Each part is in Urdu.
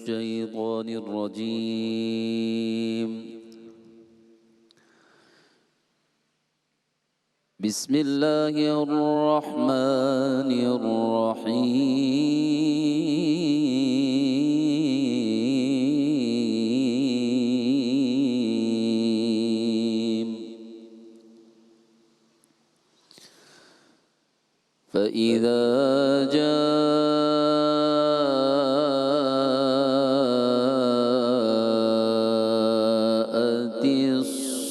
الشيطان الرجيم. بسم الله الرحمن الرحيم. فإذا جاءت الصاخة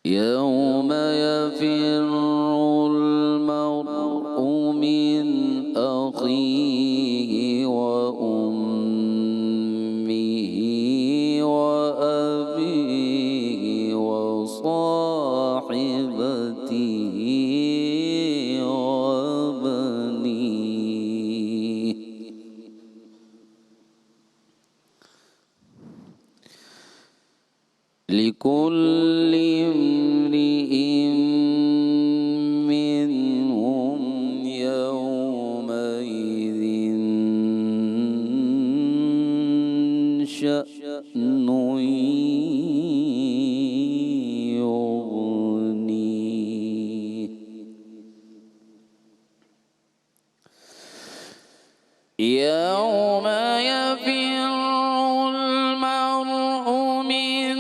يوم يفر المرء من أخيه وأمه وأبيه وصاحبته وبنيه لكل امرئ منهم يومئذ شأن يغنيه. يوم يفر المرء من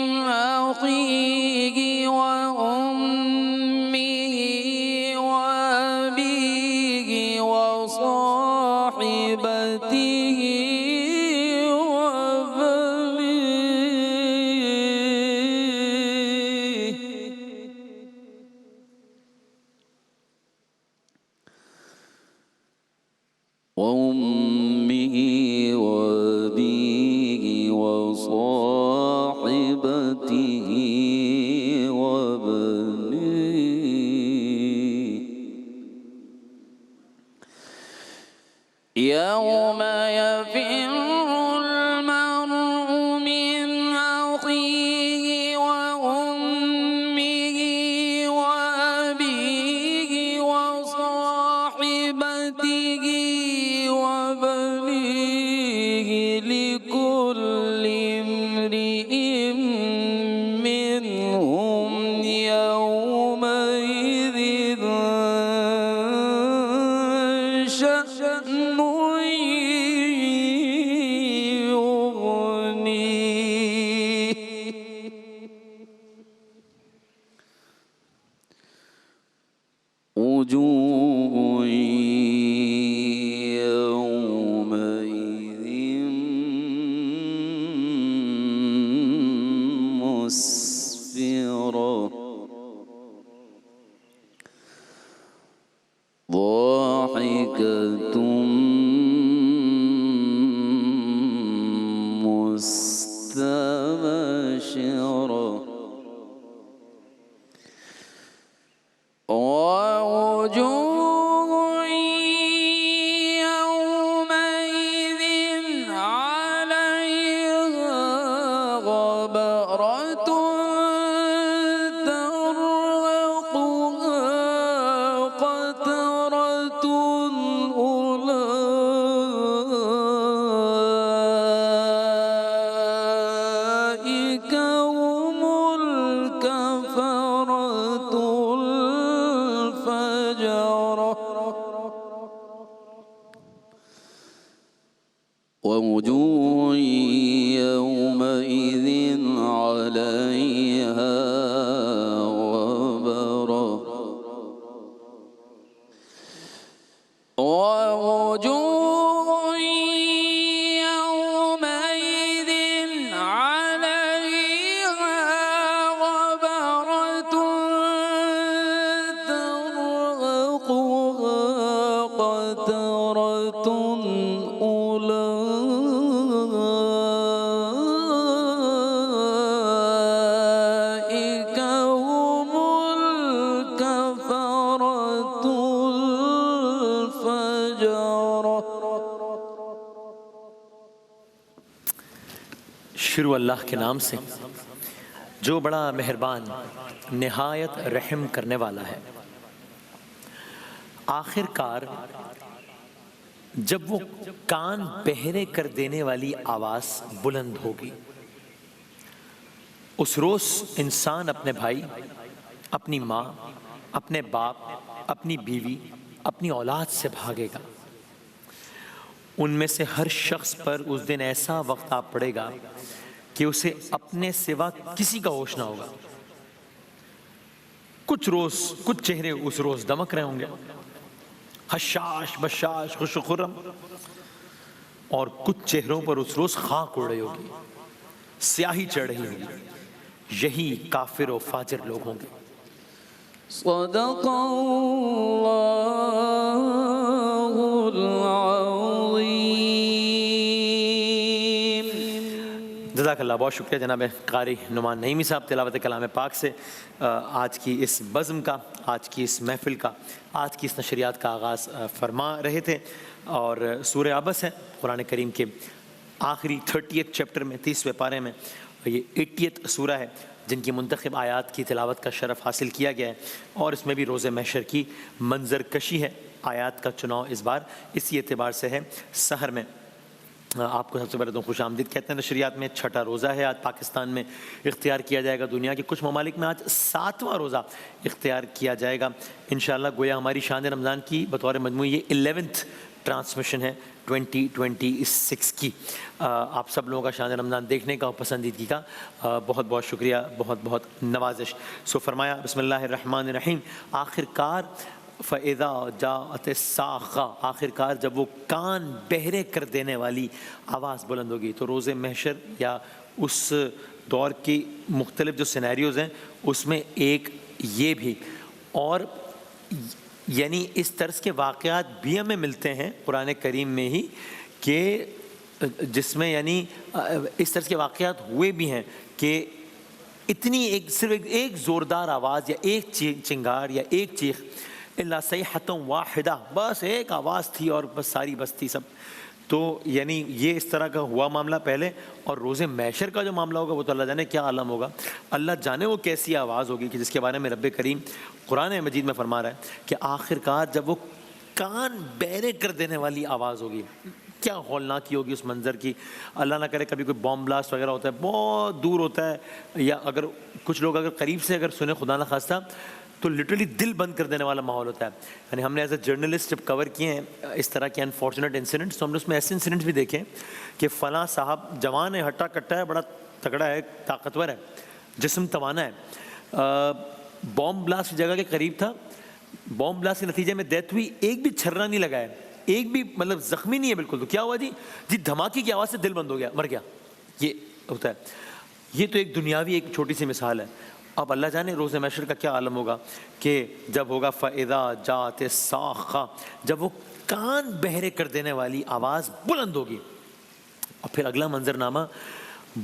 أخيه وأمه وأبيه وصاحبته وبنيه وأمه وأبيه وصاحبته وبنيه يوم يفر المرء من أخيه وأمه وأبيه وصاحبته وبنيه لكل امرئ منهم يومئذ شأن يغنيه. وجوه يومئذ مسفرة ضاحكة مستبشرة ووجوه يومئذ عليها غبرة ترهقها قترة أولئك هم الكفرة الفجرة. ووجوه يومئذ عليها غبرة ووجوه يومئذ عليها غبرة ترهقها قترة أولئك هم الكفرة الفجرة. شروع اللہ کے نام سے جو بڑا مہربان نہایت رحم کرنے والا ہے۔ آخر کار جب وہ کان بہرے کر دینے والی آواز بلند ہوگی، اس روز انسان اپنے بھائی، اپنی ماں، اپنے باپ، اپنی بیوی، اپنی اولاد سے بھاگے گا۔ ان میں سے ہر شخص پر اس دن ایسا وقت آ پڑے گا کہ اسے اپنے سوا کسی کا ہوش نہ ہوگا۔ کچھ چہرے اس روز دمک رہے ہوں گے، حشاش بشاش خوش و خرم، اور کچھ چہروں پر اس روز خاک اڑ رہی ہوگی، سیاہی چڑھ رہی ہوگی۔ یہی کافر و فاجر لوگ ہوں گے۔ صدق اللہ العظیم۔ جزاک اللہ، بہت شکریہ جناب قاری نعمان نعیمی صاحب تلاوت کلام پاک سے آج کی اس بزم کا، آج کی اس محفل کا، آج کی اس نشریات کا آغاز فرما رہے تھے۔ اور سورہ عبس ہے قرآن کریم کے آخری 30th چیپٹر میں، 30ویں پارے میں، یہ 80th سورہ ہے جن کی منتخب آیات کی تلاوت کا شرف حاصل کیا گیا ہے، اور اس میں بھی روز محشر کی منظر کشی ہے۔ آیات کا چناؤ اس بار اسی اعتبار سے ہے۔ سحر میں آپ کو سب سے پہلے تو خوش آمدید کہتے ہیں۔ نشریات میں 6واں روزہ ہے آج پاکستان میں اختیار کیا جائے گا، دنیا کے کچھ ممالک میں آج 7واں روزہ اختیار کیا جائے گا انشاءاللہ۔ گویا ہماری شان رمضان کی بطور مجموعی یہ 11th ٹرانسمیشن ہے 2026 کی۔ آپ سب لوگوں کا شان رمضان دیکھنے کا اور پسندیدگی کا بہت بہت شکریہ، بہت بہت نوازش۔ سو فرمایا بسم اللہ الرحمن الرحیم، آخر کار فَإِذَا جَاءَتِ الصَّاخَّةُ، آخر کار جب وہ کان بہرے کر دینے والی آواز بلند ہوگی۔ تو روز محشر یا اس دور کی مختلف جو سینیریوز ہیں اس میں ایک یہ بھی، اور یعنی اس طرز کے واقعات بھی ہمیں ملتے ہیں قرآن کریم میں ہی، کہ جس میں یعنی اس طرز کے واقعات ہوئے بھی ہیں کہ اتنی صرف ایک زوردار آواز یا ایک چنگار یا ایک چیخ، الا صیحۃ واحدہ، بس ایک آواز تھی اور بس ساری بستی سب۔ تو یعنی یہ اس طرح کا ہوا معاملہ پہلے، اور روز محشر کا جو معاملہ ہوگا وہ تو اللہ جانے کیا عالم ہوگا، اللہ جانے وہ کیسی آواز ہوگی، کہ جس کے بارے میں رب کریم قرآن مجید میں فرما رہا ہے کہ آخر کار جب وہ کان بہرے کر دینے والی آواز ہوگی، کیا ہولناکی ہوگی اس منظر کی۔ اللہ نہ کرے کبھی کوئی بام بلاسٹ وغیرہ ہوتا ہے، بہت دور ہوتا ہے، یا اگر کچھ لوگ اگر قریب سے اگر سنیں خدا نہ خواستہ تو لٹرلی دل بند کر دینے والا ماحول ہوتا ہے۔ یعنی ہم نے ایز اے جرنلسٹ جب کور کیے ہیں اس طرح کے انفارچونیٹ انسیڈنٹس، تو ہم نے اس میں ایسے انسیڈنٹس بھی دیکھے کہ فلاں صاحب جوان ہے، ہٹا کٹا ہے، بڑا تگڑا ہے، طاقتور ہے، جسم توانا ہے، بام بلاسٹ جگہ کے قریب تھا، بام بلاسٹ کے نتیجے میں ڈیتھ ہوئی، ایک بھی چھرا نہیں لگا ہے، ایک بھی مطلب زخمی نہیں ہے بالکل، تو کیا ہوا جی دھماکے کی آواز سے دل بند ہو گیا، مر گیا۔ یہ ہوتا ہے۔ یہ تو ایک دنیاوی ایک چھوٹی سی مثال ہے۔ اب اللہ جانے روز محشر کا کیا عالم ہوگا کہ جب ہوگا فَإِذَا جَاءَتِ الصَّاخَّةُ، جب وہ کان بہرے کر دینے والی آواز بلند ہوگی۔ اور پھر اگلا منظرنامہ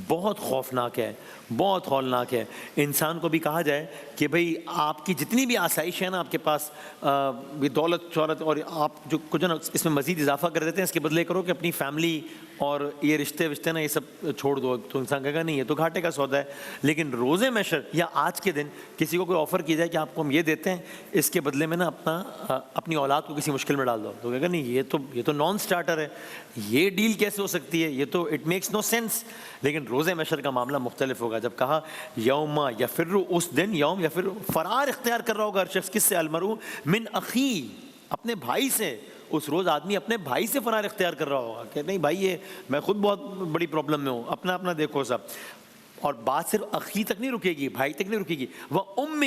بہت خوفناک ہے، بہت ہولناک ہے۔ انسان کو بھی کہا جائے کہ بھئی آپ کی جتنی بھی آسائش ہے نا آپ کے پاس، دولت شہرت، اور آپ جو کچھ نا اس میں مزید اضافہ کر دیتے ہیں، اس کے بدلے کرو کہ اپنی فیملی اور یہ رشتے وشتے نا یہ سب چھوڑ دو، تو انسان کہے گا نہیں یہ تو گھاٹے کا سودا ہے۔ لیکن روز محشر یا آج کے دن کسی کو کوئی آفر کی جائے کہ آپ کو ہم یہ دیتے ہیں، اس کے بدلے میں نا اپنی اولاد کو کسی مشکل میں ڈال دو، تو کہے گا نہیں یہ تو نان سٹارٹر ہے، یہ ڈیل کیسے ہو سکتی ہے، یہ تو اٹ میکس نو سینس۔ لیکن روز محشر کا معاملہ مختلف ہوگا، جب کہا یوم یفر، اس دن یوم یفر، فرار اختیار کر رہا ہوگا ہر شخص، کس سے؟ المرء من اخی، اپنے بھائی سے۔ اس روز آدمی اپنے بھائی سے فرار اختیار کر رہا ہوگا کہ نہیں بھائی یہ میں خود بہت بڑی پرابلم میں ہوں، اپنا اپنا دیکھو سب۔ اور بات صرف اخی تک نہیں رکے گی، بھائی تک نہیں رکے گی، وہ امہ،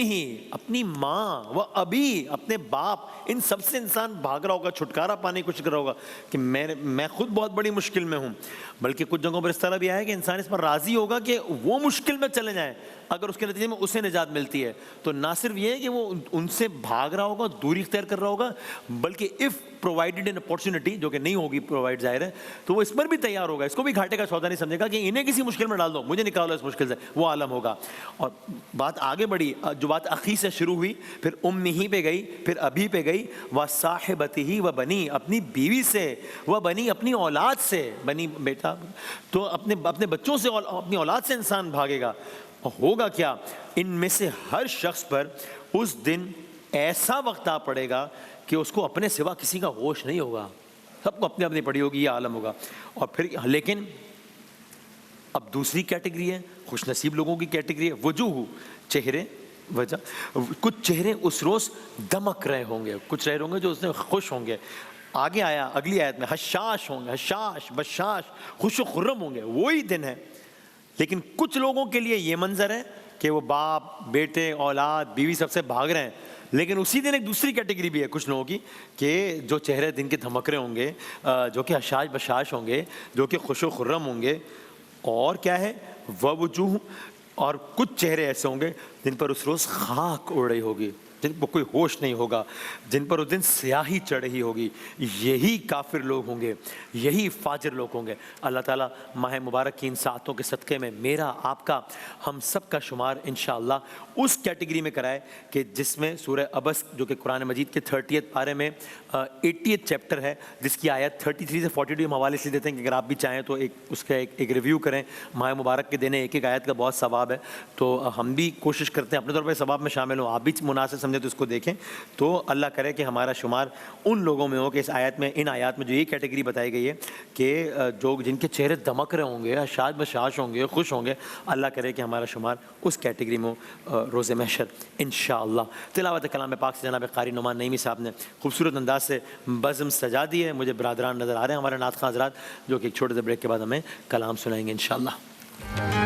اپنی ماں، وہ ابی، اپنے باپ، ان سب سے انسان بھاگ رہا ہوگا، چھٹکارا پانے کی کوشش کر رہا ہوگا کہ میں خود بہت بڑی مشکل میں ہوں۔ بلکہ کچھ جگہوں پر اس طرح بھی آیا کہ انسان اس پر راضی ہوگا کہ وہ مشکل میں چلے جائیں اگر اس کے نتیجے میں اسے نجات ملتی ہے۔ تو نہ صرف یہ ہے کہ وہ ان سے بھاگ رہا ہوگا، دوری اختیار کر رہا ہوگا، بلکہ اف پرووائڈیڈ ان اپارچونٹی، جو کہ نہیں ہوگی پرووائڈ ظاہر ہے، تو وہ اس پر بھی تیار ہوگا، اس کو بھی گھاٹے کا سودا نہیں سمجھے گا کہ انہیں کسی مشکل میں ڈال دو، مجھے نکالو اس مشکل سے، وہ عالم ہوگا۔ اور بات آگے بڑھی، جو بات اخی سے شروع ہوئی پھر امہ پہ گئی، پھر ابھی پہ گئی، وصاحبتہ وبنی، اپنی بیوی سے، وبنی، اپنی اولاد سے، بنی بیٹا، تو اپنے بچوں سے، اپنی اولاد سے انسان بھاگے گا۔ ہوگا کیا؟ ان میں سے ہر شخص پر اس دن ایسا وقت آ پڑے گا کہ اس کو اپنے سوا کسی کا ہوش نہیں ہوگا، سب کو اپنے اپنی پڑی ہوگی، یہ عالم ہوگا۔ اور پھر لیکن اب دوسری کیٹیگری ہے، خوش نصیب لوگوں کی کیٹیگری ہے، وجوہ، چہرے، وجہ کچھ چہرے اس روز دمک رہے ہوں گے، کچھ رہے ہوں گے جو اس میں خوش ہوں گے۔ آگے آیا اگلی آیت میں حشاش ہوں گے، حشاش بشاش، خوش و خرم ہوں گے، وہی دن ہے۔ لیکن کچھ لوگوں کے لیے یہ منظر ہے کہ وہ باپ، بیٹے، اولاد، بیوی سب سے بھاگ رہے ہیں، لیکن اسی دن ایک دوسری کیٹیگری بھی ہے کچھ لوگوں کی کہ جو چہرے دن کے دھمک رہے ہوں گے، جو کہ حشاش بشاش ہوں گے، جو کہ خوش و خرم ہوں گے۔ اور کیا ہے؟ ووجوہ، اور کچھ چہرے ایسے ہوں گے جن پر اس روز خاک اڑ رہی ہوگی، جن کو کوئی ہوش نہیں ہوگا، جن پر اس دن سیاہی چڑھ رہی ہوگی۔ یہی کافر لوگ ہوں گے، یہی فاجر لوگ ہوں گے۔ اللہ تعالیٰ ماہ مبارک کی ان ساعتوں کے صدقے میں میرا، آپ کا، ہم سب کا شمار انشاءاللہ اس کیٹیگری میں کرائے کہ جس میں سورہ عبس جو کہ قرآن مجید کے 30 پارے میں 80 چیپٹر ہے، جس کی آیت 33 سے 42 ہم حوالے سے دیتے ہیں کہ اگر آپ بھی چاہیں تو اس کا ایک ریویو کریں۔ ماہ مبارک کے دینے ایک ایک آیت کا بہت ثواب ہے، تو ہم بھی کوشش کرتے ہیں اپنے طور پہ ثواب میں شامل ہوں، آپ بھی مناسب سمجھیں تو اس کو دیکھیں، تو اللہ کرے کہ ہمارا شمار ان لوگوں میں ہو کہ اس آیت میں، ان آیات میں جو یہ کیٹیگری بتائی گئی ہے کہ جن کے چہرے دمک رہے ہوں گے، حشاش بشاش ہوں گے، خوش ہوں گے، اللہ کرے کہ ہمارا شمار اس کیٹیگری میں ہو روز محشر انشاءاللہ۔ تلاوت کلام پاک سے جناب قاری نعمان نعیمی صاحب نے خوبصورت انداز سے بزم سجا دی ہے۔ مجھے برادران نظر آ رہے ہیں ہمارے نعت خواں حضرات، جو کہ ایک چھوٹے سے بریک کے بعد ہمیں کلام سنائیں گے انشاءاللہ۔